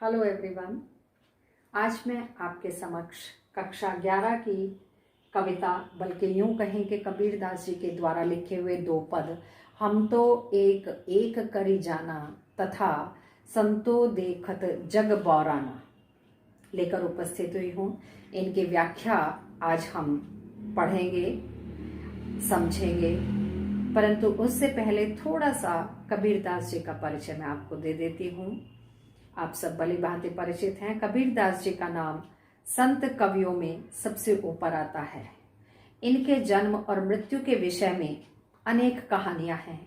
Hello everyone. आज मैं आपके समक्ष कक्षा 11 की कविता, बल्कि यूं कहें कि कबीरदास जी के द्वारा लिखे हुए 2 पद, हम तो एक एक करी जाना तथा संतो देखत जग बौराना, लेकर उपस्थित हुई हूँ। इनकी व्याख्या आज हम पढ़ेंगे, समझेंगे, परंतु उससे पहले थोड़ा सा कबीरदास जी का परिचय मैं आपको दे देती हूँ। आप सब भली भांति परिचित हैं। कबीरदास जी का नाम संत कवियों में सबसे ऊपर आता है। इनके जन्म और मृत्यु के विषय में अनेक कहानियां हैं।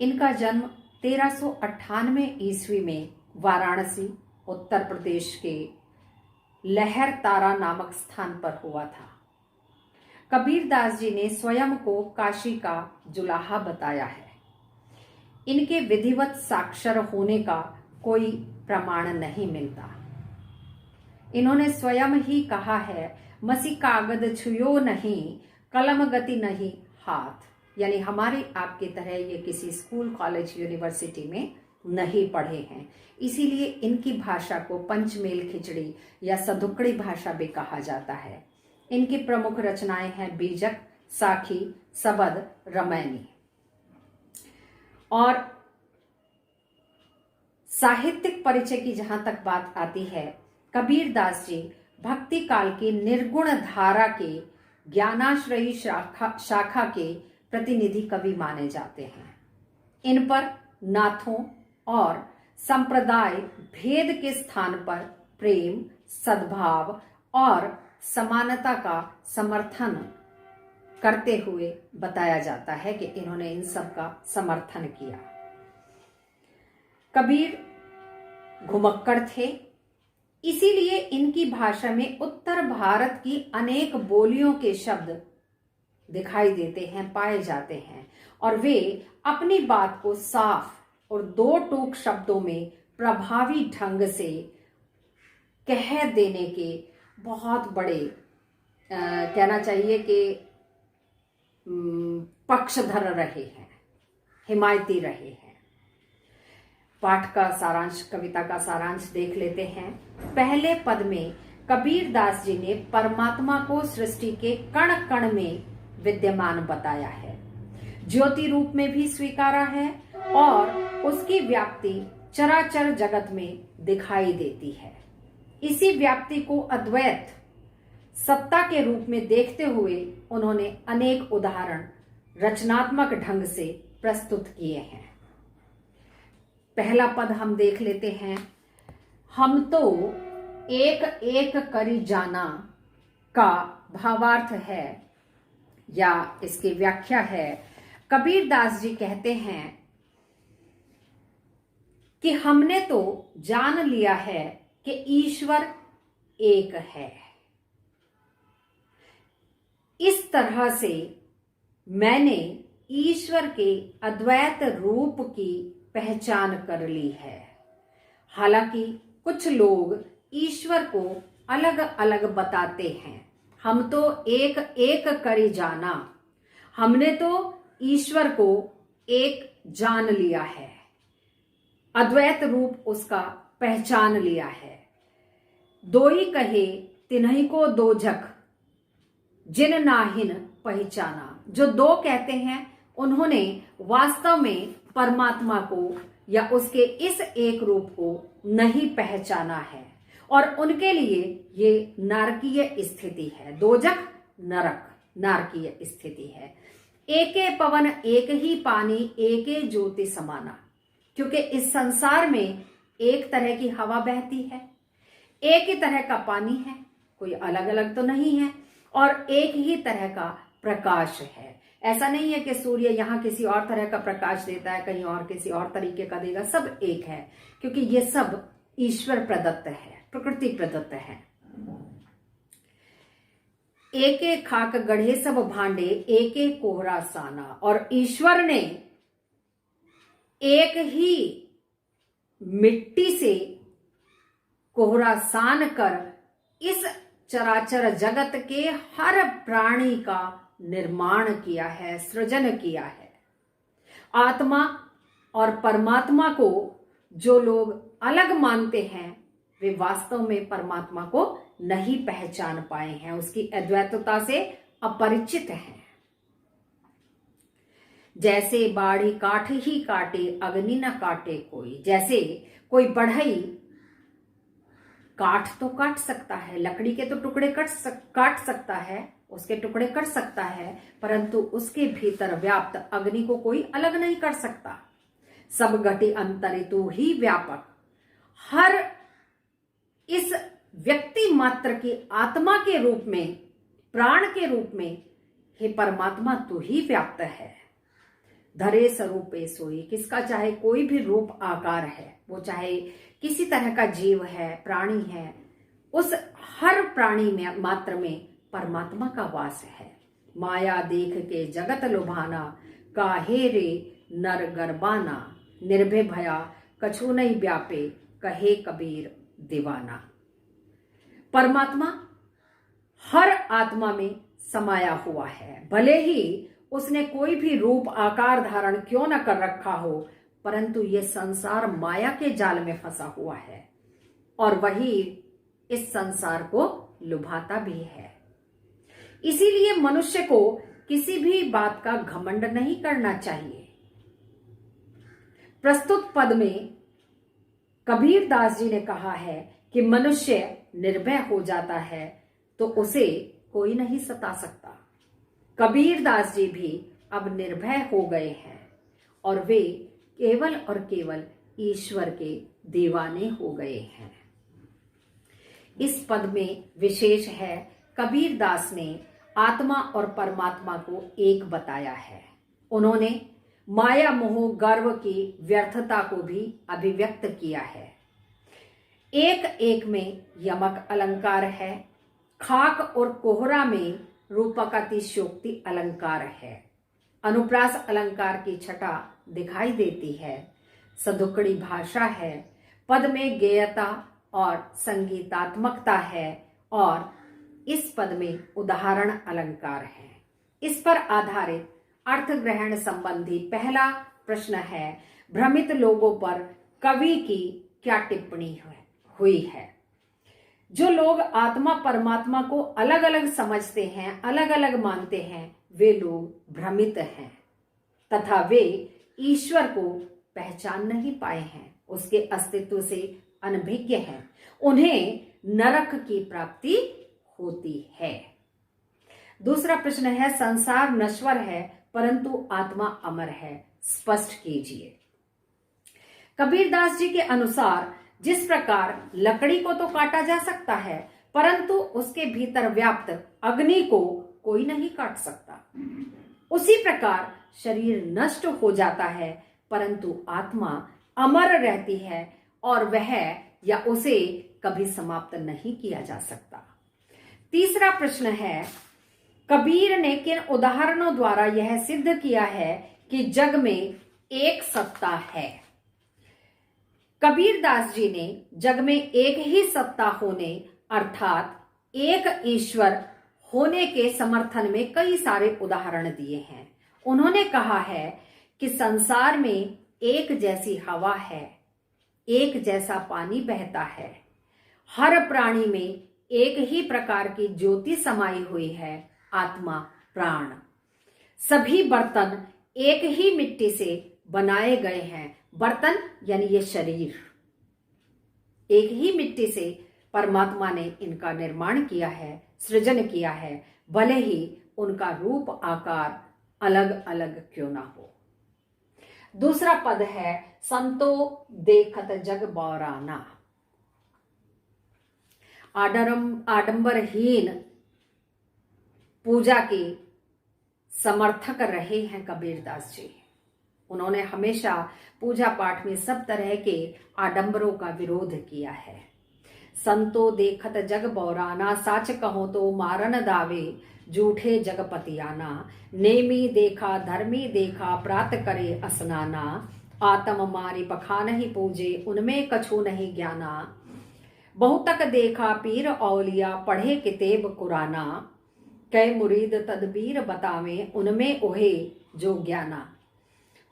इनका जन्म 1398 ईस्वी में वाराणसी, उत्तर प्रदेश के लहर तारा नामक स्थान पर हुआ था। कबीरदास जी ने स्वयं को काशी का जुलाहा बताया है। इनके विधिवत साक्षर होने का कोई प्रमाण नहीं मिलता। इन्होंने स्वयं ही कहा है, मसी कागद छुयो नहीं, कलम गति नहीं हाथ। यानी हमारी आपकी तरह ये किसी स्कूल, कॉलेज, यूनिवर्सिटी में नहीं पढ़े हैं। इसीलिए इनकी भाषा को पंचमेल खिचड़ी या सधुकड़ी भाषा भी कहा जाता है। इनकी प्रमुख रचनाएं हैं बीजक, साखी, सबद, रमैनी। और साहित्यिक परिचय की जहां तक बात आती है, कबीरदास जी भक्ति काल की निर्गुण धारा के ज्ञानाश्रयी शाखा के प्रतिनिधि कवि माने जाते हैं। इन पर नाथों और संप्रदाय भेद के स्थान पर प्रेम, सद्भाव और समानता का समर्थन करते हुए बताया जाता है कि इन्होंने इन सब का समर्थन किया। कबीर घुमक्कड़ थे, इसीलिए इनकी भाषा में उत्तर भारत की अनेक बोलियों के शब्द दिखाई देते हैं, पाए जाते हैं, और वे अपनी बात को साफ और 2 टूक शब्दों में प्रभावी ढंग से कह देने के बहुत बड़े कहना चाहिए कि पक्षधर रहे हैं, हिमायती रहे हैं। पाठ का सारांश, कविता का सारांश देख लेते हैं। पहले पद में कबीरदास जी ने परमात्मा को सृष्टि के कण कण में विद्यमान बताया है, ज्योति रूप में भी स्वीकारा है और उसकी व्याप्ति चराचर जगत में दिखाई देती है। इसी व्याप्ति को अद्वैत सत्ता के रूप में देखते हुए उन्होंने अनेक उदाहरण रचनात्मक ढंग से प्रस्तुत किए हैं। पहला पद हम देख लेते हैं। हम तो एक एक करी जाना का भावार्थ है या इसकी व्याख्या है, कबीरदास जी कहते हैं कि हमने तो जान लिया है कि ईश्वर एक है। इस तरह से मैंने ईश्वर के अद्वैत रूप की पहचान कर ली है। हालांकि कुछ लोग ईश्वर को अलग अलग बताते हैं। हम तो एक एक करी जाना, हमने तो ईश्वर को एक जान लिया है, अद्वैत रूप उसका पहचान लिया है। दोई कहे तिन्ही को दो झक, जिन नाहिन पहचाना। जो 2 कहते हैं, उन्होंने वास्तव में परमात्मा को या उसके इस एक रूप को नहीं पहचाना है, और उनके लिए ये नारकीय स्थिति है। दोजख नरक, नारकीय स्थिति है। एके पवन एक ही पानी, एके ज्योति समाना। क्योंकि इस संसार में एक तरह की हवा बहती है, एक ही तरह का पानी है, कोई अलग अलग तो नहीं है, और एक ही तरह का प्रकाश है। ऐसा नहीं है कि सूर्य यहाँ किसी और तरह का प्रकाश देता है, कहीं और किसी और तरीके का देगा। सब एक है, क्योंकि ये सब ईश्वर प्रदत्त है, प्रकृति प्रदत्त है। एक एक खाक गढ़े सब भांडे, एक एक कोहरा साना। और ईश्वर ने एक ही मिट्टी से कोहरा सान कर इस चराचर जगत के हर प्राणी का निर्माण किया है, सृजन किया है। आत्मा और परमात्मा को जो लोग अलग मानते हैं वे वास्तव में परमात्मा को नहीं पहचान पाए हैं, उसकी अद्वैतता से अपरिचित हैं। जैसे बाड़ी काट ही काटे अग्नि न काटे कोई, जैसे कोई बढ़ई काट तो काट सकता है, लकड़ी के तो टुकड़े काट सकता है, उसके टुकड़े कट सकता है, परंतु उसके भीतर व्याप्त अग्नि को कोई अलग नहीं कर सकता। सब घटी अंतरितु ही व्यापक, हर इस व्यक्ति मात्र की आत्मा के रूप में, प्राण के रूप में, हे परमात्मा तू ही व्याप्त है। धरे स्वरूपे सोई, किसका चाहे कोई भी रूप आकार है, वो चाहे किसी तरह का जीव है, प्राणी है, उस हर प्राणी में मात्र में परमात्मा का वास है। माया देख के जगत लुभाना, काहे रे नर गरबाना, निर्भय भया कछु नहीं व्यापे, कहे कबीर दीवाना। परमात्मा हर आत्मा में समाया हुआ है, भले ही उसने कोई भी रूप आकार धारण क्यों न कर रखा हो, परंतु ये संसार माया के जाल में फंसा हुआ है और वही इस संसार को लुभाता भी है। इसीलिए मनुष्य को किसी भी बात का घमंड नहीं करना चाहिए। प्रस्तुत पद में कबीर दास जी ने कहा है कि मनुष्य निर्भय हो जाता है तो उसे कोई नहीं सता सकता। कबीर दास जी भी अब निर्भय हो गए हैं और वे केवल और केवल ईश्वर के दीवाने हो गए हैं। इस पद में विशेष है, कबीर दास ने आत्मा और परमात्मा को एक बताया है। उन्होंने माया मोह गर्व की व्यर्थता को भी अभिव्यक्त किया है। एक एक में यमक अलंकार है, खाक और कोहरा में रूपकातिशयोक्ति अलंकार है, अनुप्रास अलंकार की छटा दिखाई देती है, सदुकड़ी भाषा है, पद में गेयता और संगीतात्मकता है और इस पद में उदाहरण अलंकार है। इस पर आधारित अर्थ ग्रहण संबंधी पहला प्रश्न है, भ्रमित लोगों पर कवि की क्या टिप्पणी हुई है। जो लोग आत्मा परमात्मा को अलग अलग समझते हैं, अलग अलग मानते हैं, वे लोग भ्रमित हैं तथा वे ईश्वर को पहचान नहीं पाए हैं, उसके अस्तित्व से अनभिज्ञ हैं। उन्हें नरक की प्राप्ति होती है। दूसरा प्रश्न है, संसार नश्वर है परंतु आत्मा अमर है, स्पष्ट कीजिए। कबीरदास जी के अनुसार जिस प्रकार लकड़ी को तो काटा जा सकता है परंतु उसके भीतर व्याप्त अग्नि को कोई नहीं काट सकता, उसी प्रकार शरीर नष्ट हो जाता है परंतु आत्मा अमर रहती है और वह या उसे कभी समाप्त नहीं किया जा सकता। तीसरा प्रश्न है, कबीर ने किन उदाहरणों द्वारा यह सिद्ध किया है कि जग में एक सत्ता है। कबीर दास जी ने जग में एक ही सत्ता होने अर्थात एक ईश्वर होने के समर्थन में कई सारे उदाहरण दिए हैं। उन्होंने कहा है कि संसार में एक जैसी हवा है, एक जैसा पानी बहता है, हर प्राणी में एक ही प्रकार की ज्योति समाई हुई है, आत्मा प्राण। सभी बर्तन एक ही मिट्टी से बनाए गए हैं, बर्तन यानी ये शरीर एक ही मिट्टी से परमात्मा ने इनका निर्माण किया है, सृजन किया है, भले ही उनका रूप आकार अलग अलग क्यों ना हो। दूसरा पद है, संतो देखत जग बौराना। आडंबरहीन पूजा के समर्थक रहे हैं कबीरदास जी। उन्होंने हमेशा पूजा पाठ में सब तरह के आडंबरों का विरोध किया है। संतो देखत जग बौराना, साच कहो तो मारन दावे, झूठे जगपतियाना। नेमी देखा धर्मी देखा, प्रात करे स्नाना। आत्म मारी पखा नहीं पूजे, उनमें कछु नहीं ज्ञाना। बहुतक देखा पीर औलिया, पढ़े किताब कुराना। कै मुरीद तदबीर बतावे, उनमें ओहे जो ज्ञाना।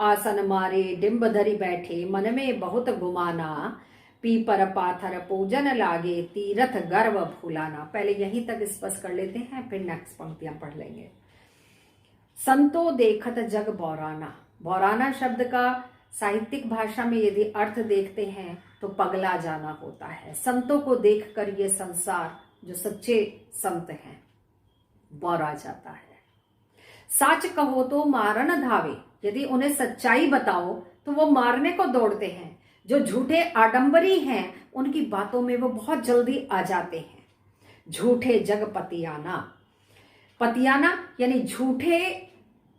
आसन मारे डिम्ब धरी बैठे, मन में बहुत गुमाना। पीपर पाथर पूजन लागे, तीरथ गर्व भूलाना। पहले यहीं तक स्पष्ट कर लेते हैं, फिर नेक्स्ट पंक्तियां पढ़ लेंगे। संतो देखत जग बौराना। बौराना शब्द का साहित्यिक भाषा में यदि अर्थ देखते हैं तो पगला जाना होता है। संतों को देखकर ये संसार, जो सच्चे संत हैं, बौरा जाता है। साच कहो तो मारन धावे। यदि उन्हें सच्चाई बताओ तो वो मारने को दौड़ते हैं। जो झूठे आडंबरी हैं उनकी बातों में वो बहुत जल्दी आ जाते हैं। झूठे जग पतियाना। पतियाना यानी झूठे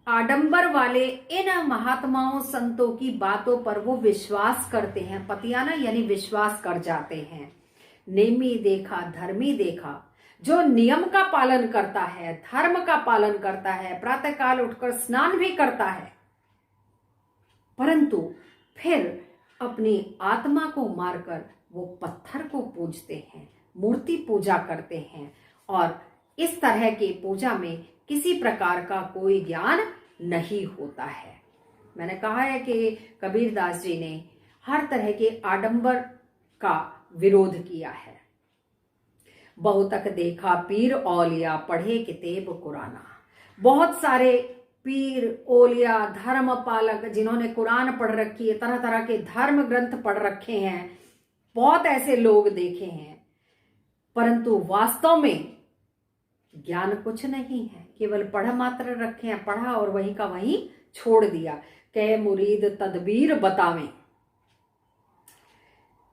आडंबर वाले इन महात्माओं संतों की बातों पर वो विश्वास करते हैं। पतियाना यानी विश्वास कर जाते हैं। नेमी देखा धर्मी देखा। जो नियम का पालन करता है, धर्म का पालन करता है, प्रातःकाल उठकर स्नान भी करता है, परंतु फिर अपनी आत्मा को मारकर वो पत्थर को पूजते हैं, मूर्ति पूजा करते हैं, और इस तरह की पूजा में किसी प्रकार का कोई ज्ञान नहीं होता है। मैंने कहा है कि कबीरदास जी ने हर तरह के आडंबर का विरोध किया है। बहुतक देखा पीर औलिया, पढ़े किताब कुराना। बहुत सारे पीर औलिया, धर्म पालक जिन्होंने कुरान पढ़ रखी है, तरह तरह के धर्म ग्रंथ पढ़ रखे हैं, बहुत ऐसे लोग देखे हैं, परंतु वास्तव में ज्ञान कुछ नहीं है, केवल पढ़ मात्र रखे हैं, पढ़ा और वहीं का वहीं छोड़ दिया। कह मुरीद तदबीर बतावें।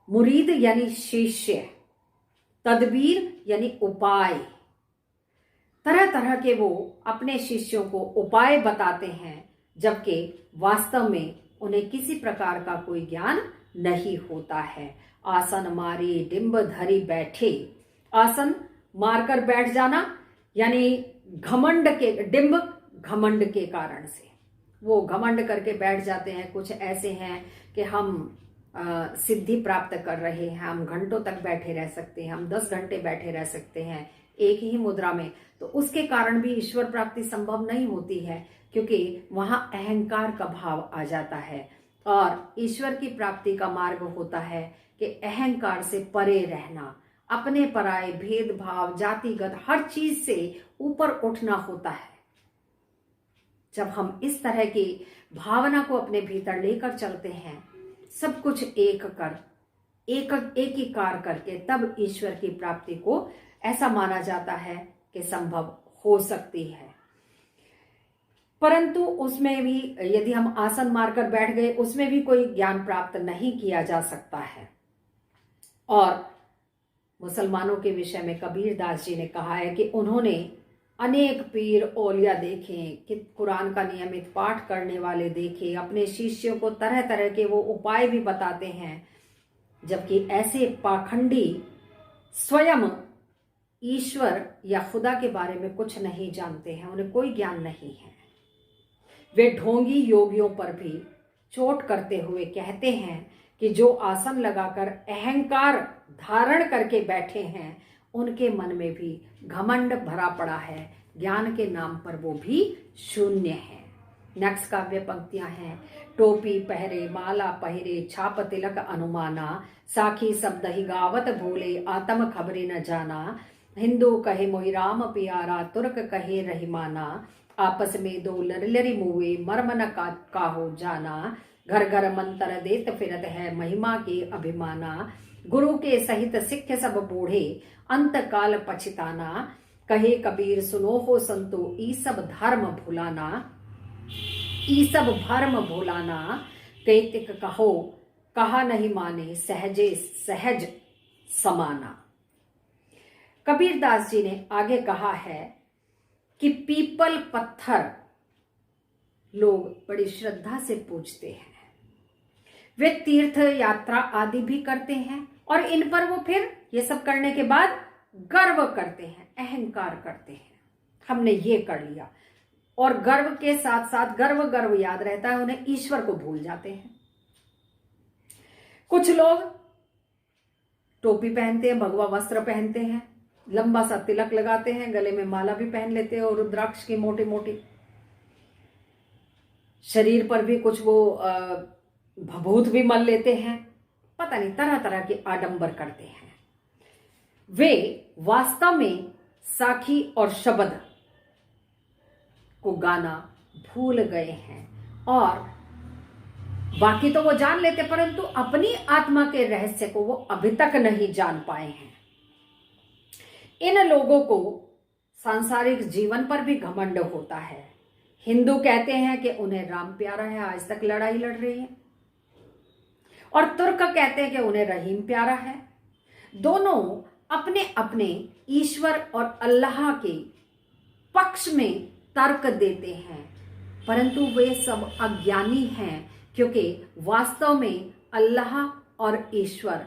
मुरीद यानी शिष्य, तदबीर यानी उपाय। तरह तरह के वो अपने शिष्यों को उपाय बताते हैं, जबकि वास्तव में उन्हें किसी प्रकार का कोई ज्ञान नहीं होता है। आसन मारी डिंब धरी बैठे। आसन मारकर बैठ जाना यानी घमंड के, डिंब घमंड के कारण से वो घमंड करके बैठ जाते हैं। कुछ ऐसे हैं कि हम सिद्धि प्राप्त कर रहे हैं, हम घंटों तक बैठे रह सकते हैं, हम 10 घंटे बैठे रह सकते हैं एक ही मुद्रा में, तो उसके कारण भी ईश्वर प्राप्ति संभव नहीं होती है, क्योंकि वहां अहंकार का भाव आ जाता है। और ईश्वर की प्राप्ति का मार्ग होता है कि अहंकार से परे रहना, अपने पराये भेदभाव, जातिगत हर चीज से ऊपर उठना होता है। जब हम इस तरह की भावना को अपने भीतर लेकर चलते हैं, सब कुछ एकीकार करके, तब ईश्वर की प्राप्ति को ऐसा माना जाता है कि संभव हो सकती है। परंतु उसमें भी यदि हम आसन मारकर बैठ गए, उसमें भी कोई ज्ञान प्राप्त नहीं किया जा सकता है। और मुसलमानों के विषय में कबीरदास जी ने कहा है कि उन्होंने अनेक पीर औलिया देखे, कि कुरान का नियमित पाठ करने वाले देखे, अपने शिष्यों को तरह तरह के वो उपाय भी बताते हैं, जबकि ऐसे पाखंडी स्वयं ईश्वर या खुदा के बारे में कुछ नहीं जानते हैं, उन्हें कोई ज्ञान नहीं है। वे ढोंगी योगियों पर भी चोट करते हुए कहते हैं कि जो आसन लगाकर अहंकार धारण करके बैठे हैं, उनके मन में भी घमंड भरा पड़ा है, ज्ञान के नाम पर वो भी शून्य है। नेक्स्ट काव्य पंक्तियां हैं। टोपी पहरे माला पहिरे, छाप तिलक अनुमाना, साखी शब्द ही गावत भूले, आत्म खबरे न जाना। हिंदू कहे मोहि राम प्यारा, तुर्क कहे रहीमाना, आपस में दो लरलरी मुए, मर्म न काहो जाना। घर घर मंत्र देत फिरत है, महिमा के अभिमाना। गुरु के सहित सिख सब बूढ़े, अंत काल पछताना। कहे कबीर सुनो हो संतो, ई सब धर्म भुलाना, ई सब भर्म भुलाना। कैतिक कहो कहा नहीं माने, सहजे सहज समाना। कबीरदास जी ने आगे कहा है कि पीपल पत्थर लोग बड़ी श्रद्धा से पूजते हैं, वे तीर्थ यात्रा आदि भी करते हैं, और इन पर वो फिर ये सब करने के बाद गर्व करते हैं, अहंकार करते हैं, हमने ये कर लिया। और गर्व के साथ साथ गर्व याद रहता है उन्हें, ईश्वर को भूल जाते हैं। कुछ लोग टोपी पहनते हैं, भगवा वस्त्र पहनते हैं, लंबा सा तिलक लगाते हैं, गले में माला भी पहन लेते हैं, और रुद्राक्ष की मोटी मोटी, शरीर पर भी कुछ वो भभूत भी मल लेते हैं, पता नहीं तरह तरह के आडंबर करते हैं। वे वास्तव में साखी और शब्द को गाना भूल गए हैं, और बाकी तो वो जान लेते परंतु अपनी आत्मा के रहस्य को वो अभी तक नहीं जान पाए हैं। इन लोगों को सांसारिक जीवन पर भी घमंड होता है। हिंदू कहते हैं कि उन्हें राम प्यारा है, आज तक लड़ाई लड़ रही है, और तुर्क कहते हैं कि उन्हें रहीम प्यारा है। दोनों अपने अपने ईश्वर और अल्लाह के पक्ष में तर्क देते हैं, परंतु वे सब अज्ञानी हैं, क्योंकि वास्तव में अल्लाह और ईश्वर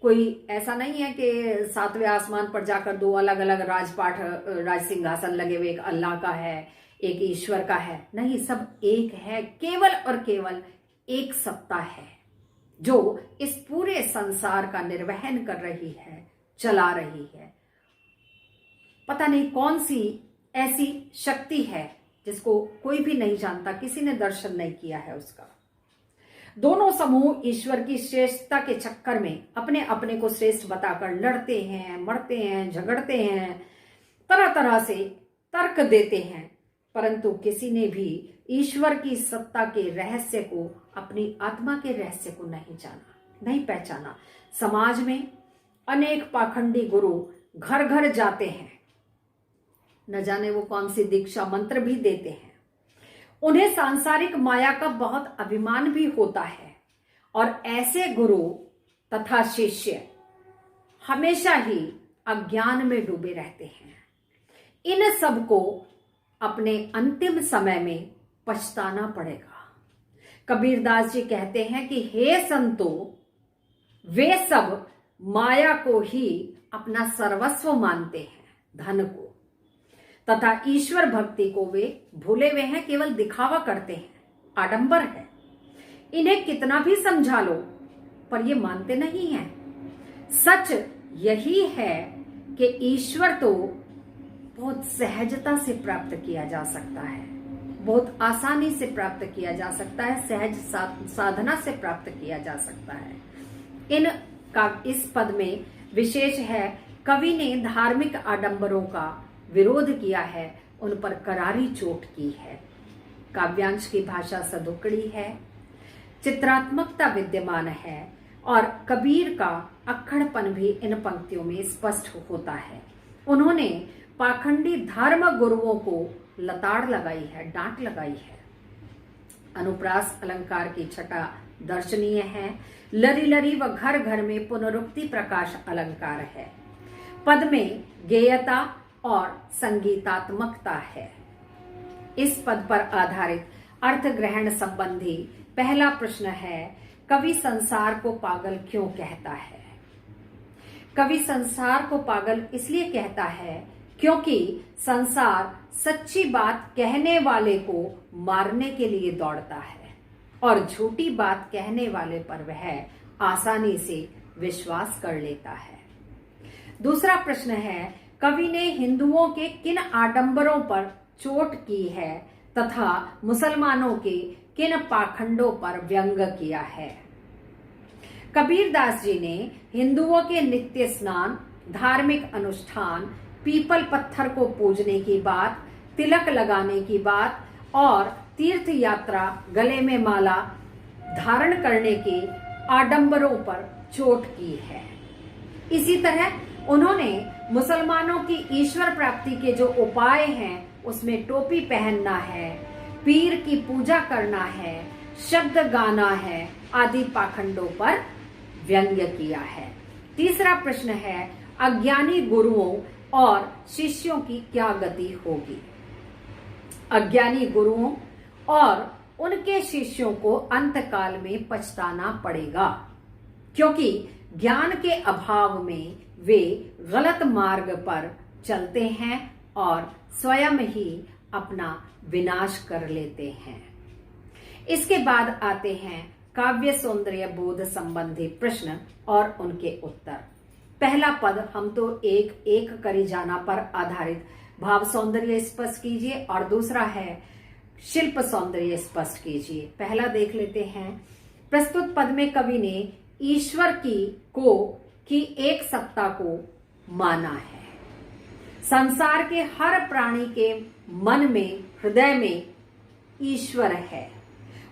कोई ऐसा नहीं है कि सातवें आसमान पर जाकर दो अलग अलग राज सिंहासन लगे हुए, एक अल्लाह का है एक ईश्वर का है। नहीं, सब एक है, केवल और केवल एक सत्ता है जो इस पूरे संसार का निर्वहन कर रही है, चला रही है। पता नहीं कौन सी ऐसी शक्ति है जिसको कोई भी नहीं जानता, किसी ने दर्शन नहीं किया है उसका। दोनों समूह ईश्वर की श्रेष्ठता के चक्कर में अपने अपने को श्रेष्ठ बताकर लड़ते हैं, मरते हैं, झगड़ते हैं, तरह तरह से तर्क देते हैं, परंतु किसी ने भी ईश्वर की सत्ता के रहस्य को, अपनी आत्मा के रहस्य को नहीं जाना, नहीं पहचाना। समाज में अनेक पाखंडी गुरु घर घर जाते हैं, न जाने वो कौन सी दीक्षा मंत्र भी देते हैं। उन्हें सांसारिक माया का बहुत अभिमान भी होता है, और ऐसे गुरु तथा शिष्य हमेशा ही अज्ञान में डूबे रहते हैं। इन सब को अपने अंतिम समय में पछताना पड़ेगा। कबीरदास जी कहते हैं कि हे संतो, वे सब माया को ही अपना सर्वस्व मानते हैं, धन को, तथा ईश्वर भक्ति को वे भूले हुए हैं, केवल दिखावा करते हैं, आडंबर है। इन्हें कितना भी समझा लो पर ये मानते नहीं हैं। सच यही है कि ईश्वर तो बहुत सहजता से प्राप्त किया जा सकता है, बहुत आसानी से प्राप्त किया जा सकता है, सहज साधना से प्राप्त किया जा सकता है। इन का इस पद में विशेष है, कवि ने धार्मिक आडंबरों का विरोध किया है, उन पर करारी चोट की है। काव्यांश की भाषा सदुकड़ी है, चित्रात्मकता विद्यमान है, और कबीर का अक्खड़पन भी इन पंक्तियों में स्पष्ट होता है। उन्होंने पाखंडी धर्म गुरुओं को लताड़ लगाई है, डांट लगाई है। अनुप्रास अलंकार की छटा दर्शनीय है। लरी लरी व घर घर में पुनरुक्ति प्रकाश अलंकार है। पद में गेयता और संगीतात्मकता है। इस पद पर आधारित अर्थ ग्रहण संबंधी पहला प्रश्न है, कवि संसार को पागल क्यों कहता है? कवि संसार को पागल इसलिए कहता है क्योंकि संसार सच्ची बात कहने वाले को मारने के लिए दौड़ता है, और झूठी बात कहने वाले पर वह आसानी से विश्वास कर लेता है। दूसरा प्रश्न है, कवि ने हिंदुओं के किन आडंबरों पर चोट की है तथा मुसलमानों के किन पाखंडों पर व्यंग किया है? कबीरदास जी ने हिंदुओं के नित्य स्नान, धार्मिक अनुष्ठान, पीपल पत्थर को पूजने की बात, तिलक लगाने की बात और तीर्थ यात्रा, गले में माला धारण करने के आडंबरों पर चोट की है। इसी तरह उन्होंने मुसलमानों की ईश्वर प्राप्ति के जो उपाय हैं उसमें टोपी पहनना है, पीर की पूजा करना है, शब्द गाना है आदि पाखंडों पर व्यंग्य किया है। तीसरा प्रश्न है, अज्ञानी गुरुओं और शिष्यों की क्या गति होगी? अज्ञानी गुरुओं और उनके शिष्यों को अंतकाल में पछताना पड़ेगा, क्योंकि ज्ञान के अभाव में वे गलत मार्ग पर चलते हैं और स्वयं ही अपना विनाश कर लेते हैं। इसके बाद आते हैं काव्य सौंदर्य बोध संबंधी प्रश्न और उनके उत्तर। पहला पद, हम तो एक एक करे जाना पर आधारित भाव सौंदर्य स्पष्ट कीजिए, और दूसरा है शिल्प सौंदर्य स्पष्ट कीजिए। पहला देख लेते हैं। प्रस्तुत पद में कवि ने ईश्वर की एक सत्ता को माना है। संसार के हर प्राणी के मन में, हृदय में ईश्वर है।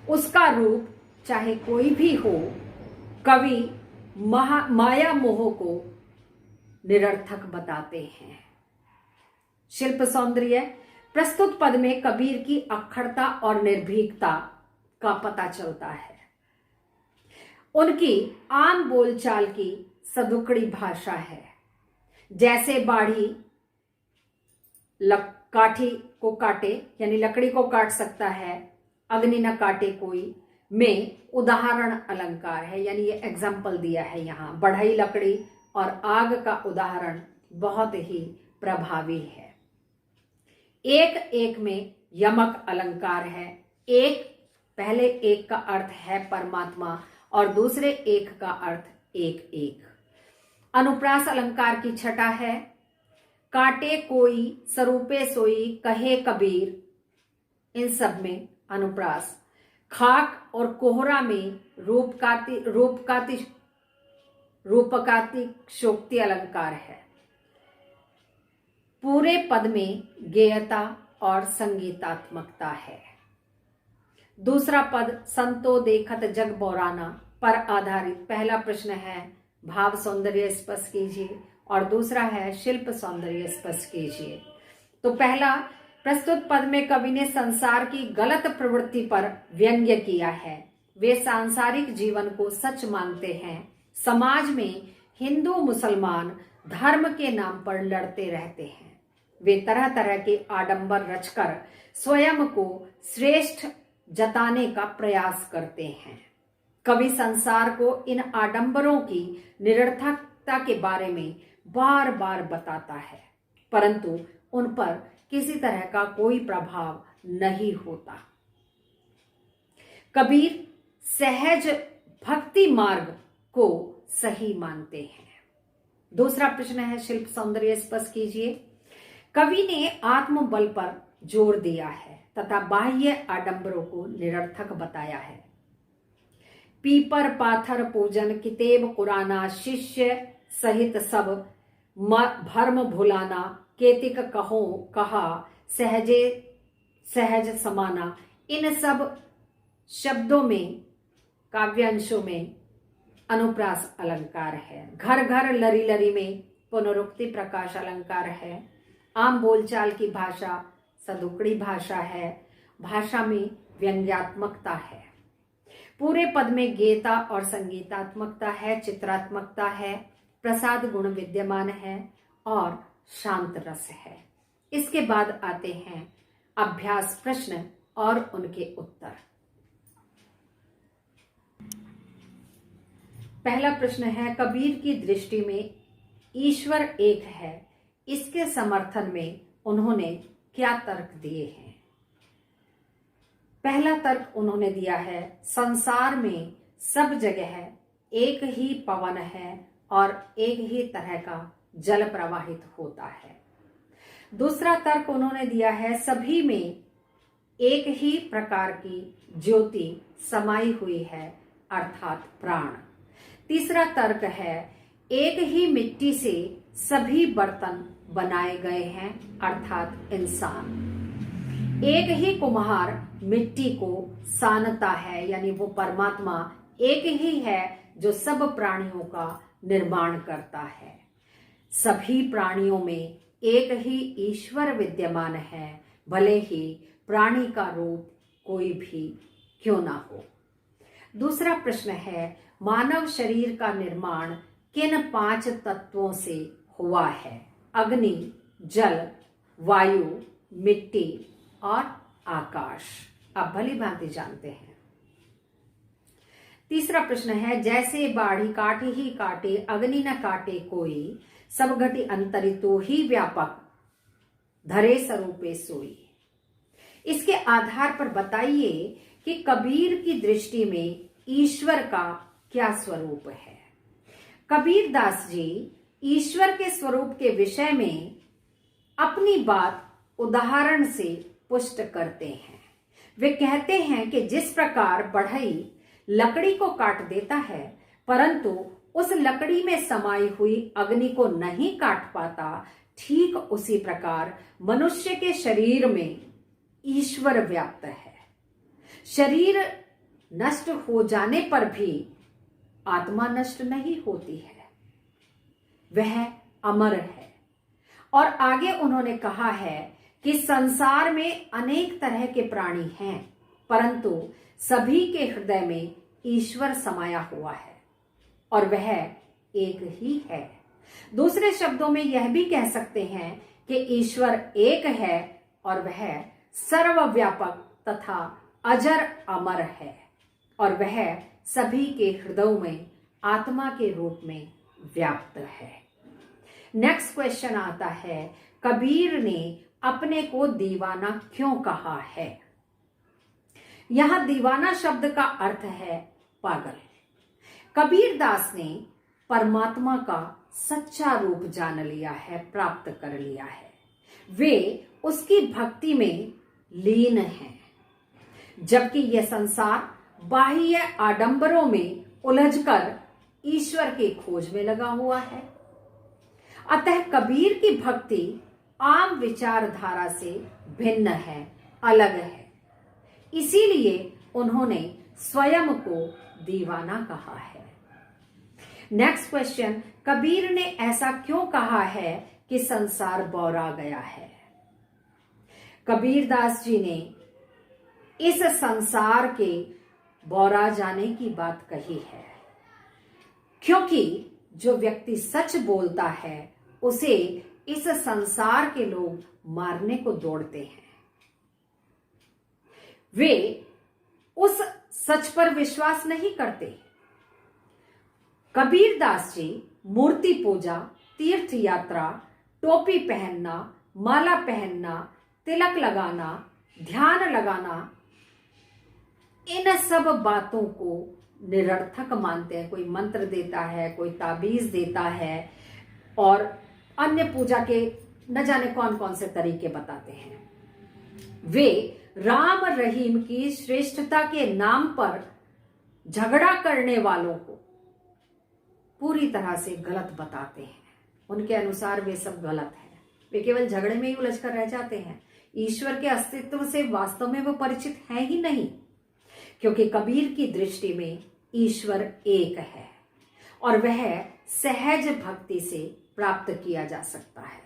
उसका रूप चाहे कोई भी हो, कवि माया मोह को निरर्थक बताते हैं। शिल्प सौंदर्य। प्रस्तुत पद में कबीर की अक्खड़ता और निर्भीकता का पता चलता है। उनकी आम बोलचाल की सदुकड़ी भाषा है। जैसे बाढ़ी काठी को काटे, यानी लकड़ी को काट सकता है, अग्नि न काटे कोई में उदाहरण अलंकार है, यानी ये एग्जाम्पल दिया है यहाँ। बढ़ई लकड़ी और आग का उदाहरण बहुत ही प्रभावी है। एक एक में यमक अलंकार है। पहले एक का अर्थ है परमात्मा और दूसरे एक का अर्थ एक एक। अनुप्रास अलंकार की छटा है। काटे कोई सरूपे सोई कहे कबीर, इन सब में अनुप्रास। खाक और कोहरा में रूपकाति शोक्ति अलंकार है। पूरे पद में गेयता और संगीतात्मकता है। दूसरा पद संतो देखत जग बौराना पर आधारित। पहला प्रश्न है भाव सौंदर्य स्पष्ट कीजिए और दूसरा है शिल्प सौंदर्य स्पष्ट कीजिए। तो पहला, प्रस्तुत पद में कवि ने संसार की गलत प्रवृत्ति पर व्यंग्य किया है। वे सांसारिक जीवन को सच मानते हैं। समाज में हिंदू मुसलमान धर्म के नाम पर लड़ते रहते हैं। वे तरह तरह के आडंबर रचकर स्वयं को श्रेष्ठ जताने का प्रयास करते हैं। कवि संसार को इन आडंबरों की निरर्थकता के बारे में बार बार बताता है, परंतु उन पर किसी तरह का कोई प्रभाव नहीं होता। कबीर सहज भक्ति मार्ग को सही मानते हैं। दूसरा प्रश्न है शिल्प सौंदर्य स्पष्ट कीजिए। कवि ने आत्मबल पर जोर दिया है तथा बाह्य आडंबरों को निरर्थक बताया है। पीपर पाथर पूजन कितेब कुराना, शिष्य सहित सब भर्म भुलाना, केतिक कहो कहा सहजे सहज समाना। इन सब शब्दों में, काव्यांशों में अनुप्रास अलंकार है। घर घर लरी लरी में पुनरुक्ति प्रकाश अलंकार है। आम बोलचाल की भाषा सदुकड़ी भाषा है। भाषा में व्यंग्यात्मकता है। पूरे पद में गेयता और संगीतात्मकता है, चित्रात्मकता है, प्रसाद गुण विद्यमान है और शांत रस है। इसके बाद आते हैं अभ्यास प्रश्न और उनके उत्तर। पहला प्रश्न है कबीर की दृष्टि में ईश्वर एक है, इसके समर्थन में उन्होंने क्या तर्क दिए हैं। पहला तर्क उन्होंने दिया है संसार में सब जगह एक ही पवन है और एक ही तरह का जल प्रवाहित होता है। दूसरा तर्क उन्होंने दिया है सभी में एक ही प्रकार की ज्योति समाई हुई है, अर्थात प्राण। तीसरा तर्क है एक ही मिट्टी से सभी बर्तन बनाए गए हैं, अर्थात इंसान। एक ही कुम्हार मिट्टी को सानता है, यानी वो परमात्मा एक ही है जो सब प्राणियों का निर्माण करता है। सभी प्राणियों में एक ही ईश्वर विद्यमान है, भले ही प्राणी का रूप कोई भी क्यों ना हो। दूसरा प्रश्न है मानव शरीर का निर्माण किन 5 तत्वों से हुआ है। अग्नि, जल, वायु, मिट्टी और आकाश। आप भली भांति जानते हैं। तीसरा प्रश्न है जैसे बाढ़ी काटे ही काटे अग्नि न काटे कोई, सब घटी अंतरितो ही व्यापक धरे स्वरूपे सोई। इसके आधार पर बताइए कि कबीर की दृष्टि में ईश्वर का क्या स्वरूप है। कबीर दास जी ईश्वर के स्वरूप के विषय में अपनी बात उदाहरण से पुष्ट करते हैं। वे कहते हैं कि जिस प्रकार बढ़ई लकड़ी को काट देता है, परंतु उस लकड़ी में समाई हुई अग्नि को नहीं काट पाता, ठीक उसी प्रकार मनुष्य के शरीर में ईश्वर व्याप्त है। शरीर नष्ट हो जाने पर भी आत्मा नष्ट नहीं होती है, वह अमर है। और आगे उन्होंने कहा है कि संसार में अनेक तरह के प्राणी हैं, परंतु सभी के हृदय में ईश्वर समाया हुआ है और वह एक ही है। दूसरे शब्दों में यह भी कह सकते हैं कि ईश्वर एक है और वह सर्वव्यापक तथा अजर अमर है और वह सभी के हृदयों में आत्मा के रूप में व्याप्त है। नेक्स्ट क्वेश्चन आता है, कबीर ने अपने को दीवाना क्यों कहा है? यहां दीवाना शब्द का अर्थ है पागल। कबीर दास ने परमात्मा का सच्चा रूप जान लिया है, प्राप्त कर लिया है। वे उसकी भक्ति में लीन हैं, जबकि यह संसार बाह्य आडंबरों में उलझकर ईश्वर की खोज में लगा हुआ है। अतः कबीर की भक्ति आम विचारधारा से भिन्न है, अलग है। इसीलिए उन्होंने स्वयं को दीवाना कहा है। नेक्स्ट क्वेश्चन, कबीर ने ऐसा क्यों कहा है कि संसार बौरा गया है? कबीर दास जी ने इस संसार के बौरा जाने की बात कही है, क्योंकि जो व्यक्ति सच बोलता है उसे इस संसार के लोग मारने को दौड़ते हैं। वे उस सच पर विश्वास नहीं करते। कबीर दास जी मूर्ति पूजा, तीर्थ यात्रा, टोपी पहनना, माला पहनना, तिलक लगाना, ध्यान लगाना, इन सब बातों को निरर्थक मानते हैं। कोई मंत्र देता है, कोई ताबीज देता है और अन्य पूजा के न जाने कौन कौन से तरीके बताते हैं। वे राम रहीम की श्रेष्ठता के नाम पर झगड़ा करने वालों को पूरी तरह से गलत बताते हैं। उनके अनुसार वे सब गलत है। वे केवल झगड़े में ही उलझकर रह जाते हैं। ईश्वर के अस्तित्व से वास्तव में वो परिचित है ही नहीं, क्योंकि कबीर की दृष्टि में ईश्वर एक है और वह सहज भक्ति से प्राप्त किया जा सकता है।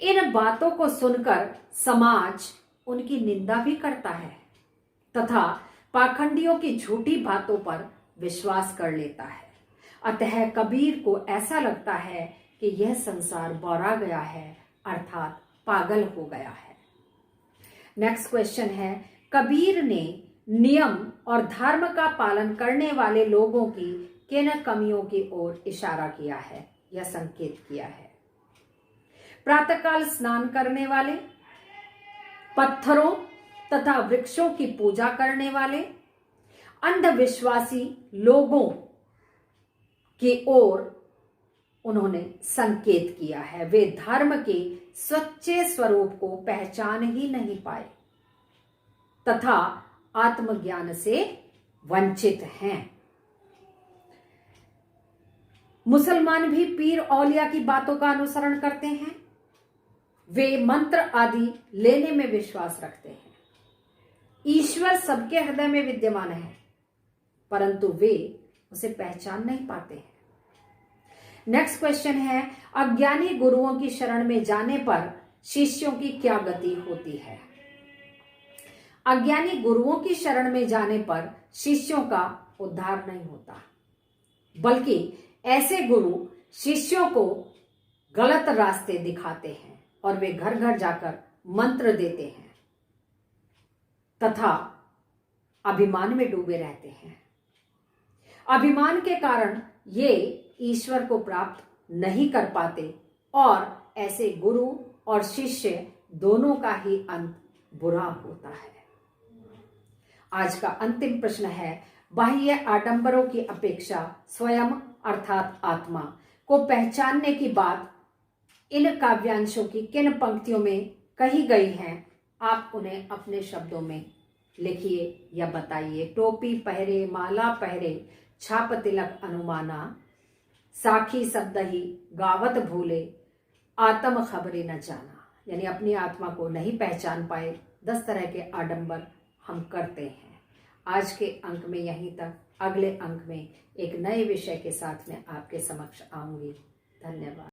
इन बातों को सुनकर समाज उनकी निंदा भी करता है तथा पाखंडियों की झूठी बातों पर विश्वास कर लेता है। अतः कबीर को ऐसा लगता है कि यह संसार बौरा गया है, अर्थात पागल हो गया है। नेक्स्ट क्वेश्चन है, कबीर ने नियम और धर्म का पालन करने वाले लोगों की किन कमियों की ओर इशारा किया है या संकेत किया है? प्रातःकाल स्नान करने वाले, पत्थरों तथा वृक्षों की पूजा करने वाले, अंधविश्वासी लोगों की ओर उन्होंने संकेत किया है। वे धर्म के सच्चे स्वरूप को पहचान ही नहीं पाए तथा आत्मज्ञान से वंचित हैं। मुसलमान भी पीर औलिया की बातों का अनुसरण करते हैं। वे मंत्र आदि लेने में विश्वास रखते हैं। ईश्वर सबके हृदय में विद्यमान है, परंतु वे उसे पहचान नहीं पाते हैं। नेक्स्ट क्वेश्चन है, अज्ञानी गुरुओं की शरण में जाने पर शिष्यों की क्या गति होती है? अज्ञानी गुरुओं की शरण में जाने पर शिष्यों का उद्धार नहीं होता, बल्कि ऐसे गुरु शिष्यों को गलत रास्ते दिखाते हैं और वे घर घर जाकर मंत्र देते हैं तथा अभिमान में डूबे रहते हैं। अभिमान के कारण ये ईश्वर को प्राप्त नहीं कर पाते और ऐसे गुरु और शिष्य दोनों का ही अंत बुरा होता है। आज का अंतिम प्रश्न है, बाह्य आडंबरों की अपेक्षा स्वयं अर्थात आत्मा को पहचानने की बात इन काव्यांशों की किन पंक्तियों में कही गई हैं? आप उन्हें अपने शब्दों में लिखिए या बताइए। टोपी पहरे, माला पहरे, छाप तिलक अनुमाना, साखी शब्द ही गावत भूले, आत्म खबरें न जाना। यानी अपनी आत्मा को नहीं पहचान पाए, 10 तरह के आडंबर हम करते हैं। आज के अंक में यहीं तक। अगले अंक में एक नए विषय के साथ मैं आपके समक्ष आऊंगी। धन्यवाद।